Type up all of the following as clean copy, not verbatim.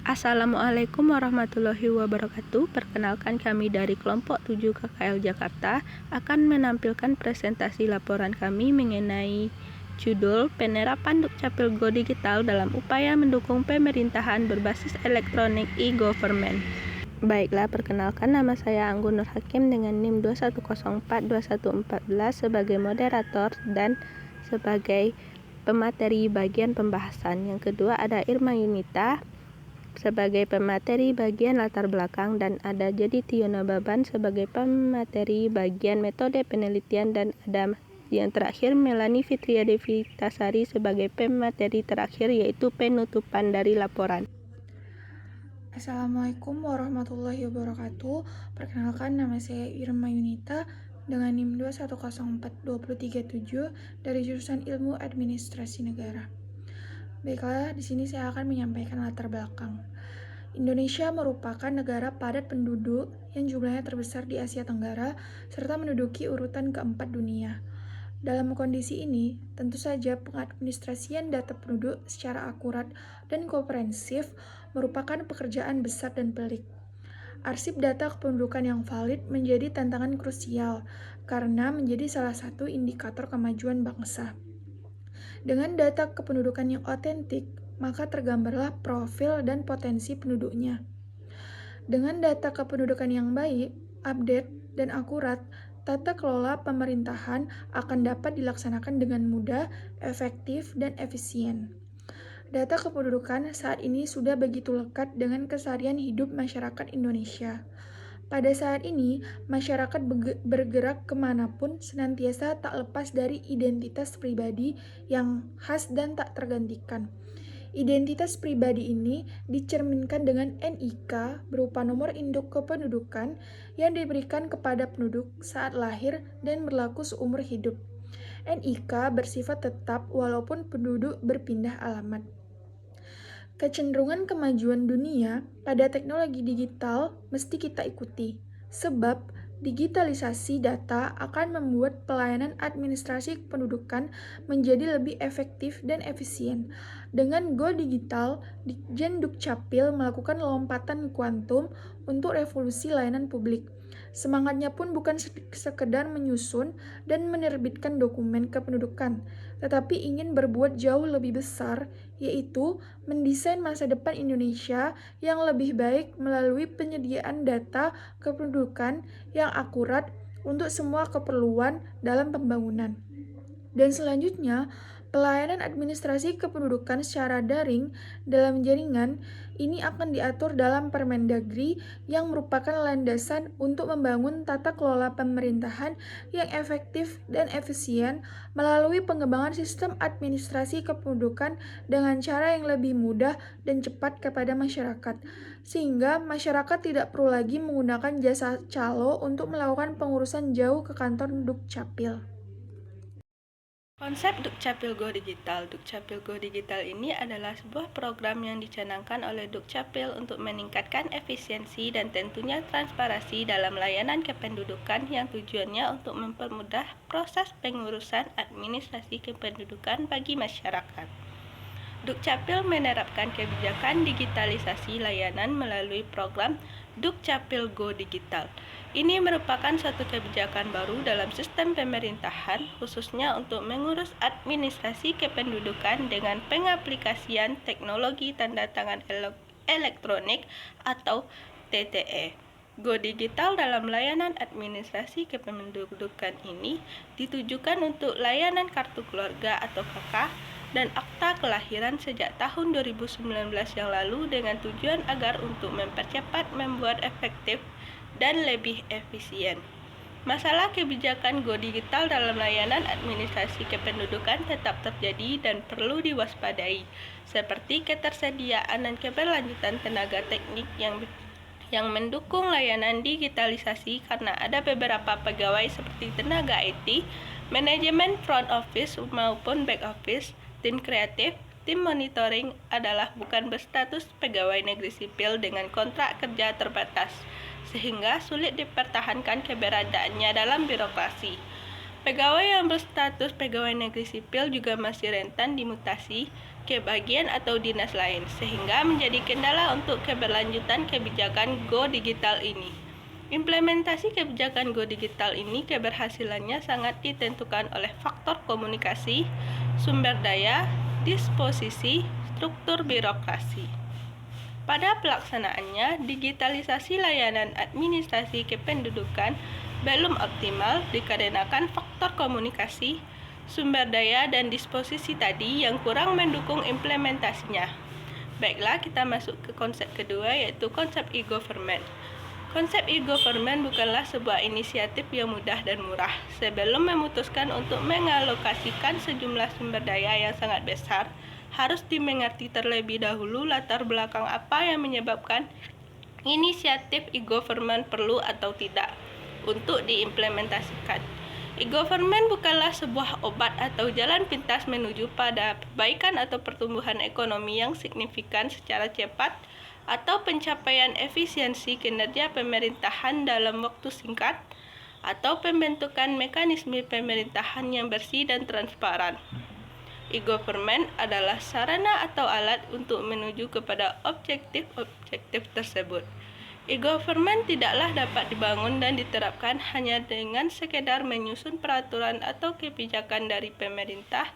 Assalamualaikum warahmatullahi wabarakatuh. Perkenalkan, kami dari kelompok 7 KKL Jakarta akan menampilkan presentasi laporan kami mengenai judul Penerapan Dukcapil Go Digital dalam upaya mendukung pemerintahan berbasis elektronik e-government. Baiklah, perkenalkan, nama saya Anggun Nur Hakim dengan NIM 21042114 sebagai moderator dan sebagai pemateri bagian pembahasan. Yang kedua ada Irma Yunita sebagai pemateri bagian latar belakang, dan ada Jadi Tiono Baban sebagai pemateri bagian metode penelitian, dan ada yang terakhir Melani Fitria Devitasari sebagai pemateri terakhir, yaitu penutupan dari laporan. Assalamualaikum warahmatullahi wabarakatuh. Perkenalkan, nama saya Irma Yunita dengan NIM 21042037 dari jurusan Ilmu Administrasi Negara. Baiklah, di sini saya akan menyampaikan latar belakang. Indonesia merupakan negara padat penduduk yang jumlahnya terbesar di Asia Tenggara serta menduduki urutan keempat dunia. Dalam kondisi ini, tentu saja pengadministrasian data penduduk secara akurat dan komprehensif merupakan pekerjaan besar dan pelik. Arsip data kependudukan yang valid menjadi tantangan krusial karena menjadi salah satu indikator kemajuan bangsa. Dengan data kependudukan yang otentik, maka tergambarlah profil dan potensi penduduknya. Dengan data kependudukan yang baik, update, dan akurat, tata kelola pemerintahan akan dapat dilaksanakan dengan mudah, efektif, dan efisien. Data kependudukan saat ini sudah begitu lekat dengan keseharian hidup masyarakat Indonesia. Pada saat ini, masyarakat bergerak kemanapun senantiasa tak lepas dari identitas pribadi yang khas dan tak tergantikan. Identitas pribadi ini dicerminkan dengan NIK berupa nomor induk kependudukan yang diberikan kepada penduduk saat lahir dan berlaku seumur hidup. NIK bersifat tetap walaupun penduduk berpindah alamat. Kecenderungan kemajuan dunia pada teknologi digital mesti kita ikuti, sebab digitalisasi data akan membuat pelayanan administrasi kependudukan menjadi lebih efektif dan efisien. Dengan Go Digital, Ditjen Dukcapil melakukan lompatan kuantum untuk revolusi layanan publik. Semangatnya pun bukan sekedar menyusun dan menerbitkan dokumen kependudukan, tetapi ingin berbuat jauh lebih besar, yaitu mendesain masa depan Indonesia yang lebih baik melalui penyediaan data kependudukan yang akurat untuk semua keperluan dalam pembangunan. Dan selanjutnya, pelayanan administrasi kependudukan secara daring dalam jaringan ini akan diatur dalam Permendagri yang merupakan landasan untuk membangun tata kelola pemerintahan yang efektif dan efisien melalui pengembangan sistem administrasi kependudukan dengan cara yang lebih mudah dan cepat kepada masyarakat, sehingga masyarakat tidak perlu lagi menggunakan jasa calo untuk melakukan pengurusan jauh ke kantor Dukcapil. Konsep Dukcapil Go Digital. Dukcapil Go Digital ini adalah sebuah program yang dicanangkan oleh Dukcapil untuk meningkatkan efisiensi dan tentunya transparansi dalam layanan kependudukan yang tujuannya untuk mempermudah proses pengurusan administrasi kependudukan bagi masyarakat. Dukcapil menerapkan kebijakan digitalisasi layanan melalui program Dukcapil Go Digital. Ini merupakan suatu kebijakan baru dalam sistem pemerintahan, khususnya untuk mengurus administrasi kependudukan dengan pengaplikasian teknologi tanda tangan elektronik atau TTE. Go Digital dalam layanan administrasi kependudukan ini ditujukan untuk layanan kartu keluarga atau KK dan akta kelahiran sejak tahun 2019 yang lalu dengan tujuan agar untuk mempercepat, membuat efektif, dan lebih efisien. Masalah kebijakan Go Digital dalam layanan administrasi kependudukan tetap terjadi dan perlu diwaspadai, seperti ketersediaan dan keberlanjutan tenaga teknik yang mendukung layanan digitalisasi karena ada beberapa pegawai seperti tenaga IT, manajemen front office maupun back office, tim kreatif, tim monitoring adalah bukan berstatus pegawai negeri sipil dengan kontrak kerja terbatas, sehingga sulit dipertahankan keberadaannya dalam birokrasi. Pegawai yang berstatus pegawai negeri sipil juga masih rentan dimutasi ke bagian atau dinas lain, sehingga menjadi kendala untuk keberlanjutan kebijakan Go Digital ini. Implementasi kebijakan Go Digital ini keberhasilannya sangat ditentukan oleh faktor komunikasi, sumber daya, disposisi, struktur birokrasi. Pada pelaksanaannya, digitalisasi layanan administrasi kependudukan belum optimal dikarenakan faktor komunikasi, sumber daya, dan disposisi tadi yang kurang mendukung implementasinya. Baiklah, kita masuk ke konsep kedua, yaitu konsep e-government. Konsep e-government bukanlah sebuah inisiatif yang mudah dan murah. Sebelum memutuskan untuk mengalokasikan sejumlah sumber daya yang sangat besar, harus dimengerti terlebih dahulu latar belakang apa yang menyebabkan inisiatif e-government perlu atau tidak untuk diimplementasikan. E-government bukanlah sebuah obat atau jalan pintas menuju pada perbaikan atau pertumbuhan ekonomi yang signifikan secara cepat atau pencapaian efisiensi kinerja pemerintahan dalam waktu singkat atau pembentukan mekanisme pemerintahan yang bersih dan transparan. E-government adalah sarana atau alat untuk menuju kepada objektif-objektif tersebut. E-government tidaklah dapat dibangun dan diterapkan hanya dengan sekedar menyusun peraturan atau kebijakan dari pemerintah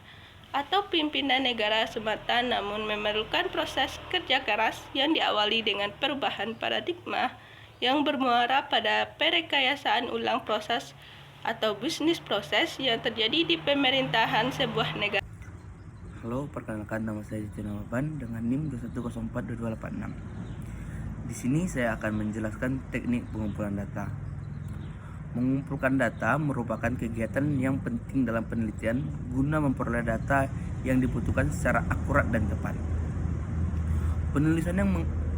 atau pimpinan negara semata, namun memerlukan proses kerja keras yang diawali dengan perubahan paradigma yang bermuara pada perekayasaan ulang proses atau bisnis proses yang terjadi di pemerintahan sebuah negara. Halo, perkenalkan nama saya Jitena Waban dengan NIM 2104286. Di sini saya akan menjelaskan teknik pengumpulan data. Mengumpulkan data merupakan kegiatan yang penting dalam penelitian guna memperoleh data yang dibutuhkan secara akurat dan tepat. Penulisan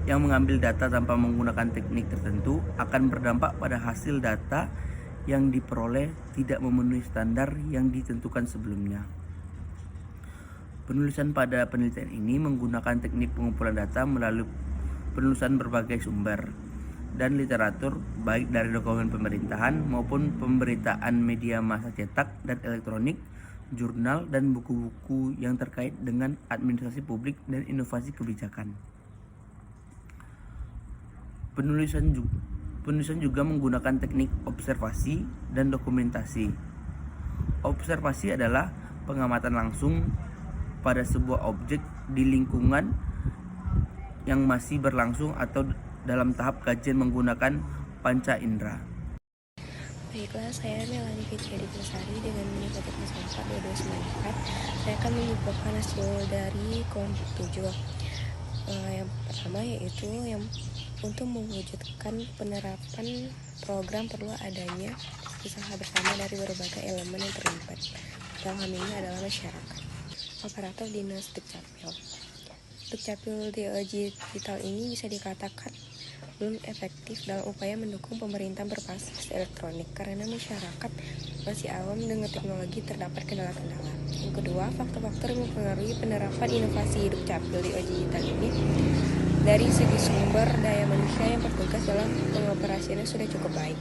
yang mengambil data tanpa menggunakan teknik tertentu akan berdampak pada hasil data yang diperoleh tidak memenuhi standar yang ditentukan sebelumnya. Penulisan pada penelitian ini menggunakan teknik pengumpulan data melalui penulisan berbagai sumber dan literatur, baik dari dokumen pemerintahan maupun pemberitaan media massa cetak dan elektronik, jurnal, dan buku-buku yang terkait dengan administrasi publik dan inovasi kebijakan. Penulisan juga menggunakan teknik observasi dan dokumentasi. Observasi adalah pengamatan langsung pada sebuah objek di lingkungan yang masih berlangsung atau dalam tahap kajian menggunakan panca indera. Baiklah, saya Melani Fitri Besari dengan Universitas Kelas 4 2294. Saya akan menyimpulkan hasil dari kelompok 7. Yang pertama yaitu yang untuk mewujudkan penerapan program perlu adanya usaha bersama dari berbagai elemen yang terlibat. Dalam hal ini adalah masyarakat, operator dinas Dukcapil. Dukcapil digital ini bisa dikatakan belum efektif dalam upaya mendukung pemerintah berbasis elektronik karena masyarakat masih awam dengan teknologi, terdapat kendala-kendala. Yang kedua, faktor-faktor yang mempengaruhi penerapan inovasi Dukcapil digital ini dari segi sumber daya manusia yang bertugas dalam pengoperasiannya sudah cukup baik.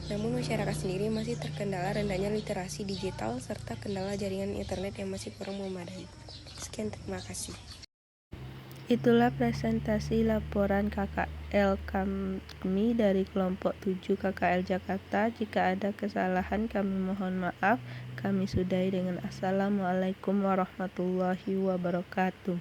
Namun masyarakat sendiri masih terkendala rendahnya literasi digital serta kendala jaringan internet yang masih kurang memadai. Sekian, terima kasih. Itulah presentasi laporan KKL kami dari kelompok 7 KKL Jakarta. Jika ada kesalahan kami mohon maaf. Kami sudahi dengan Assalamualaikum warahmatullahi wabarakatuh.